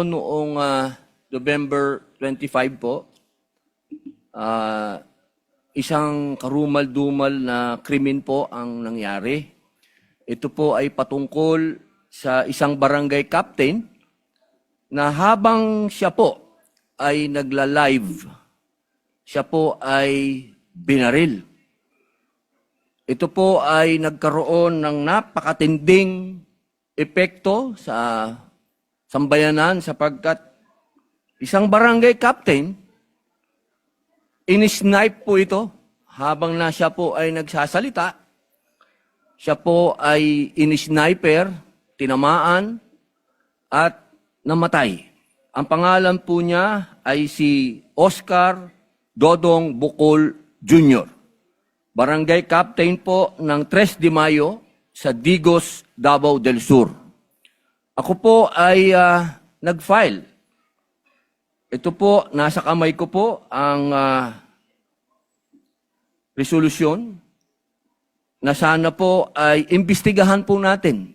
po noong November 25 po, isang karumal-dumal na krimen po ang nangyari. Ito po ay patungkol sa isang barangay captain na habang siya po ay nagla-live, siya po ay binaril. Ito po ay nagkaroon ng napakatinding epekto sa sambayanan sapagkat isang barangay captain, in-snipe po ito habang na siya po ay nagsasalita. Siya po ay in-sniper, tinamaan, at namatay. Ang pangalan po niya ay si Oscar Dodong Bukol Jr. Barangay Captain po ng 3 de Mayo sa Digos, Davao del Sur. Ako po ay nag-file. Ito po, nasa kamay ko po ang resolusyon na sana po ay imbestigahan po natin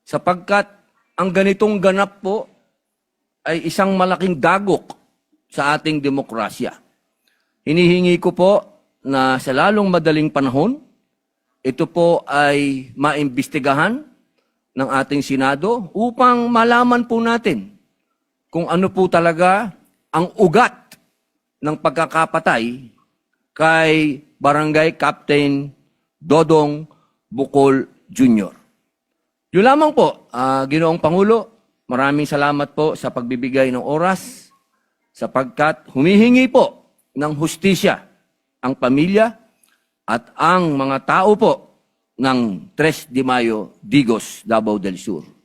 sapagkat ang ganitong ganap po ay isang malaking dagok sa ating demokrasya. Hinihingi ko po na sa lalong madaling panahon, ito po ay maimbestigahan ng ating Senado upang malaman po natin kung ano po talaga ang ugat ng pagkakapatay kay Barangay Captain Dodong Bukol Jr. Yun lamang po, Ginoong Pangulo, maraming salamat po sa pagbibigay ng oras sapagkat humihingi po ng hustisya ang pamilya at ang mga tao po ng 3 de Mayo, Digos, Davao del Sur.